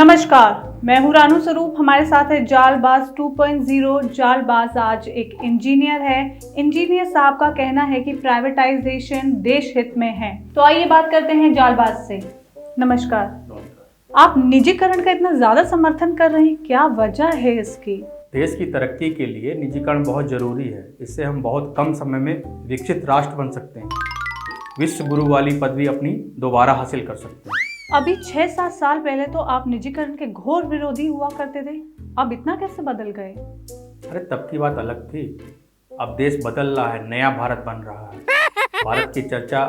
नमस्कार, मैं हूं रानू स्वरूप। हमारे साथ है जालबाज 2.0। जालबाज आज एक इंजीनियर है। इंजीनियर साहब का कहना है कि प्राइवेटाइजेशन देश हित में है। तो आइए बात करते हैं जालबाज से। नमस्कार। आप निजीकरण का इतना ज्यादा समर्थन कर रहे हैं, क्या वजह है इसकी? देश की तरक्की के लिए निजीकरण बहुत जरूरी है। इससे हम बहुत कम समय में विकसित राष्ट्र बन सकते हैं, विश्व गुरु वाली पदवी अपनी दोबारा हासिल कर सकते हैं। अभी 6-7 साल पहले तो आप निजीकरण के घोर विरोधी हुआ करते थे, अब इतना कैसे बदल गए? अरे तब की बात अलग थी, अब देश बदल रहा है, नया भारत बन रहा है। भारत की चर्चा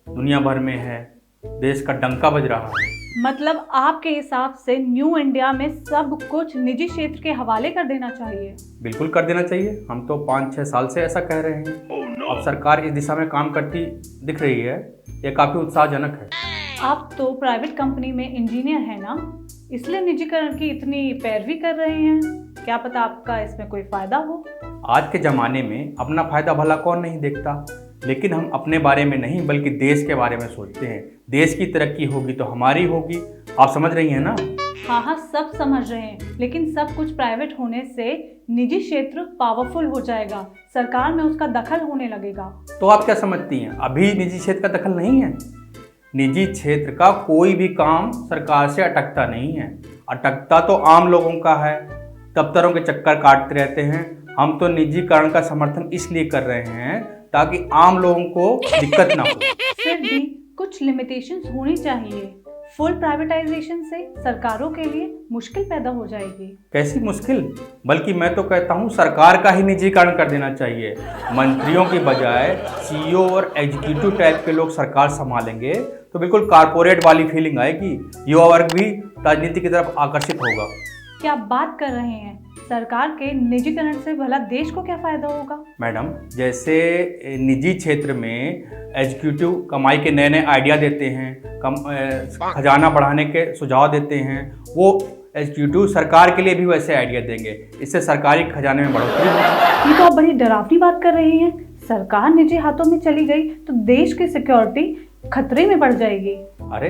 दुनिया भर में है, देश का डंका बज रहा है। मतलब आपके हिसाब से न्यू इंडिया में सब कुछ निजी क्षेत्र के हवाले कर देना चाहिए? बिल्कुल कर देना चाहिए। हम तो 5-6 साल से ऐसा कह रहे हैं। अब सरकार इस दिशा में काम करती दिख रही है, यह काफी उत्साहजनक है। आप तो प्राइवेट कंपनी में इंजीनियर हैं ना, इसलिए निजीकरण की इतनी पैरवी कर रहे हैं। क्या पता आपका इसमें कोई फायदा हो? आज के ज़माने में अपना फ़ायदा भला कौन नहीं देखता, लेकिन हम अपने बारे में नहीं बल्कि देश के बारे में सोचते हैं। देश की तरक्की होगी तो हमारी होगी। आप समझ रही हैं ना? हाँ, सब समझ रहे हैं, लेकिन सब कुछ प्राइवेट होने से निजी क्षेत्र पावरफुल हो जाएगा, सरकार में उसका दखल होने लगेगा। तो आप क्या समझती हैं, अभी निजी क्षेत्र का दखल नहीं है? निजी क्षेत्र का कोई भी काम सरकार से अटकता नहीं है, अटकता तो आम लोगों का है। दफ्तरों के चक्कर काटते रहते हैं। हम तो निजीकरण का समर्थन इसलिए कर रहे हैं ताकि आम लोगों को दिक्कत ना हो। फिर भी कुछ लिमिटेशंस होनी चाहिए। फुल प्राइवेटाइजेशन से सरकारों के लिए मुश्किल पैदा हो जाएगी। कैसी मुश्किल? बल्कि मैं तो कहता हूँ सरकार का ही निजीकरण कर देना चाहिए। मंत्रियों की बजाय सीईओ और एग्जीक्यूटिव टाइप के लोग सरकार संभालेंगे तो बिल्कुल कारपोरेट वाली फीलिंग आएगी। युवा वर्ग भी राजनीति की तरफ आकर्षित होगा। क्या बात कर रहे हैं? सरकार के निजीकरण से भला देश को क्या फायदा होगा? मैडम, जैसे निजी क्षेत्र में एग्जीक्यूटिव कमाई के नए नए आइडिया देते हैं, खजाना बढ़ाने के सुझाव देते हैं, वो एग्जीक्यूटिव सरकार के लिए भी वैसे आइडिया देंगे। इससे सरकारी खजाने में बढ़ोतरी होगी। ये तो आप बड़ी डरावनी बात कर रहे हैं। सरकार निजी हाथों में चली गई तो देश की सिक्योरिटी खतरे में पड़ जाएगी। अरे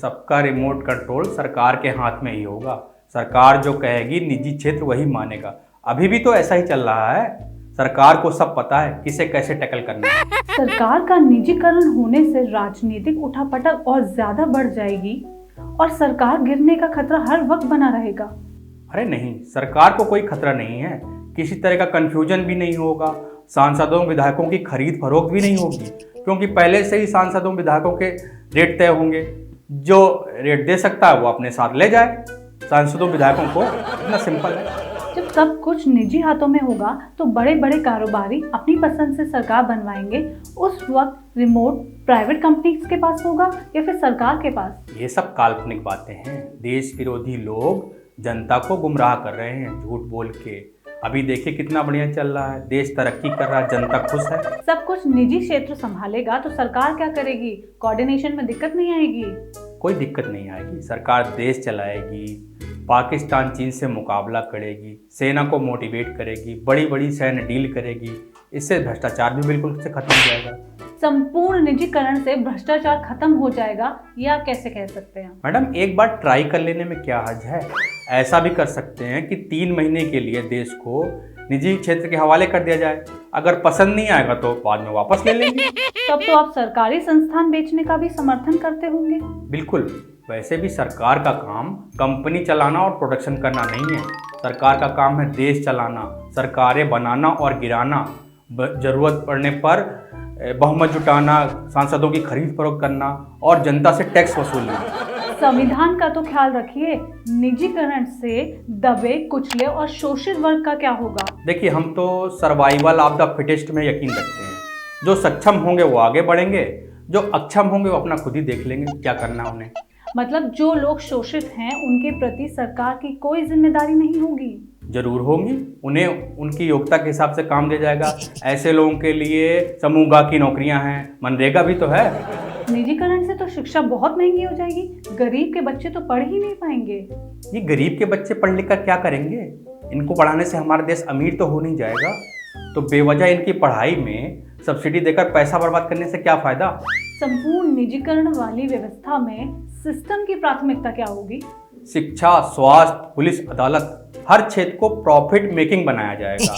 सबका रिमोट कंट्रोल सरकार के हाथ में ही होगा। सरकार जो कहेगी निजी क्षेत्र वही मानेगा। अभी भी तो ऐसा ही चल रहा है। सरकार को सब पता है किसे कैसे टैकल करना है। सरकार का निजीकरण होने से राजनीतिक उठापटक और ज्यादा बढ़ जाएगी और सरकार गिरने का खतरा हर वक्त बना रहेगा। अरे नहीं, सरकार को कोई खतरा नहीं है। किसी तरह का कंफ्यूजन भी नहीं होगा। सांसदों विधायकों की खरीद फरोख्त भी नहीं होगी, क्योंकि पहले से ही सांसदों विधायकों के रेट तय होंगे। जो रेट दे सकता है वो अपने साथ ले जाए सांसदों विधायकों को। इतना सिंपल है। जब सब कुछ निजी हाथों में होगा तो बड़े बड़े कारोबारी अपनी पसंद से सरकार बनवाएंगे। उस वक्त रिमोट प्राइवेट कंपनीज के पास होगा या फिर सरकार के पास? ये सब काल्पनिक बातें हैं। देश विरोधी लोग जनता को गुमराह कर रहे हैं झूठ बोल के। अभी देखिए कितना बढ़िया चल रहा है, देश तरक्की कर रहा है, जनता खुश है। सब कुछ निजी क्षेत्र संभालेगा तो सरकार क्या करेगी? कोऑर्डिनेशन में दिक्कत नहीं आएगी? कोई दिक्कत नहीं आएगी। सरकार देश चलाएगी, पाकिस्तान चीन से मुकाबला करेगी, सेना को मोटिवेट करेगी, बड़ी बड़ी सैन्य डील करेगी। इससे भ्रष्टाचार भी बिल्कुल से खत्म हो जाएगा। संपूर्ण निजीकरण से भ्रष्टाचार खत्म हो जाएगा, ये आप कैसे कह सकते हैं? मैडम, एक बार ट्राई कर लेने में क्या हर्ज है। ऐसा भी कर सकते हैं कि 3 महीने के लिए देश को निजी क्षेत्र के हवाले कर दिया जाए। अगर पसंद नहीं आएगा तो बाद में वापस ले लेंगे। तब तो आप सरकारी संस्थान बेचने का भी समर्थन करते होंगे? बिल्कुल। वैसे भी सरकार का काम कंपनी चलाना और प्रोडक्शन करना नहीं है। सरकार का काम है देश चलाना, सरकारें बनाना और गिराना, जरूरत पड़ने पर बहुमत जुटाना, सांसदों की खरीद फरोख्त करना और जनता से टैक्स वसूलना। संविधान का तो ख्याल रखिए। निजीकरण से दबे कुचले और शोषित वर्ग का क्या होगा? देखिए, हम तो सर्वाइवल ऑफ द फिटेस्ट में यकीन रखते हैं। जो सक्षम होंगे वो आगे बढ़ेंगे, जो अक्षम होंगे वो अपना खुद ही देख लेंगे क्या करना है उन्हें। मतलब जो लोग शोषित हैं उनके प्रति सरकार की कोई जिम्मेदारी नहीं होगी? जरूर होंगी। उन्हें उनकी योग्यता के हिसाब से काम दिया जाएगा। ऐसे लोगों के लिए समूहगा की नौकरियां हैं, मनरेगा भी तो है। निजीकरण से तो शिक्षा बहुत महंगी हो जाएगी। गरीब के बच्चे तो पढ़ ही नहीं पाएंगे। ये गरीब के बच्चे पढ़ लिख कर क्या करेंगे? इनको पढ़ाने से हमारा देश अमीर तो हो नहीं जाएगा। तो बेवजह इनकी पढ़ाई में सब्सिडी देकर पैसा बर्बाद करने से क्या फायदा? संपूर्ण निजीकरण वाली व्यवस्था में सिस्टम की प्राथमिकता क्या होगी? शिक्षा, स्वास्थ्य, पुलिस, अदालत, हर क्षेत्र को प्रॉफिट मेकिंग बनाया जाएगा।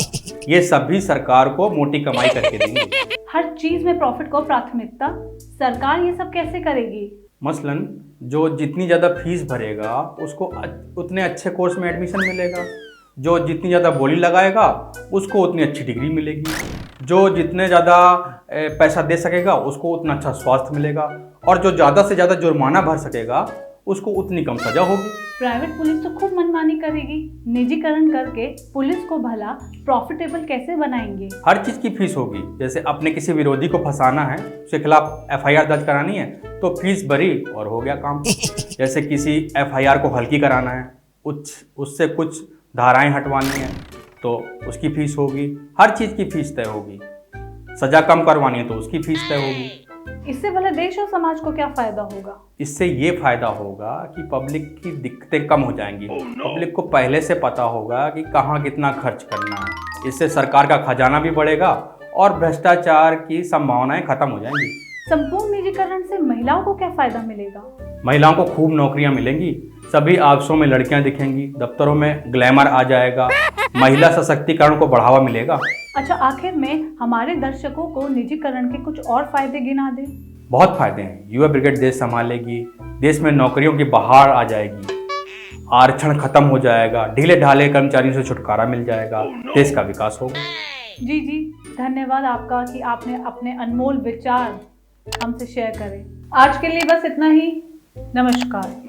ये सभी सरकार को मोटी कमाई करके देंगे। हर चीज में प्रॉफिट को प्राथमिकता, सरकार ये सब कैसे करेगी? मसलन जो जितनी ज़्यादा फीस भरेगा उसको उतने अच्छे कोर्स में एडमिशन मिलेगा, जो जितनी ज़्यादा बोली लगाएगा उसको उतनी अच्छी डिग्री मिलेगी, जो जितने ज़्यादा पैसा दे सकेगा उसको उतना अच्छा स्वास्थ्य मिलेगा, और जो ज़्यादा से ज़्यादा जुर्माना भर सकेगा उसको उतनी कम सजा होगी। प्राइवेट पुलिस तो खूब मनमानी करेगी, निजीकरण करके पुलिस को भला प्रॉफिटेबल कैसे बनाएंगे? हर चीज़ की फीस होगी। जैसे अपने किसी विरोधी को फंसाना है, उसके खिलाफ एफआईआर दर्ज करानी है तो फीस भरी और हो गया काम। जैसे किसी एफआईआर को हल्की कराना है, उससे कुछ धाराएं हटवानी है तो उसकी फीस होगी। हर चीज़ की फीस तय होगी। सजा कम करवानी है तो उसकी फीस तय होगी। इससे भला देश और समाज को क्या फायदा होगा? इससे ये फायदा होगा कि पब्लिक की दिक्कतें कम हो जाएंगी। पब्लिक को पहले से पता होगा कि कहाँ कितना खर्च करना है। इससे सरकार का खजाना भी बढ़ेगा और भ्रष्टाचार की संभावनाएं खत्म हो जाएंगी। संपूर्ण निजीकरण से महिलाओं को क्या फायदा मिलेगा? महिलाओं को खूब नौकरियां मिलेंगी, सभी ऑफिसों में लड़कियां दिखेंगी, दफ्तरों में ग्लैमर आ जाएगा, महिला सशक्तिकरण को बढ़ावा मिलेगा। अच्छा, आखिर में हमारे दर्शकों को निजीकरण के कुछ और फायदे गिना दें। बहुत फायदे हैं। युवा ब्रिगेड देश संभालेगी, देश में नौकरियों की बहार आ जाएगी, आरक्षण खत्म हो जाएगा, ढीले ढाले कर्मचारियों से छुटकारा मिल जाएगा, देश का विकास होगा। जी जी, धन्यवाद आपका कि आपने अपने अनमोल विचार हमसे शेयर करे। आज के लिए बस इतना ही। नमस्कार।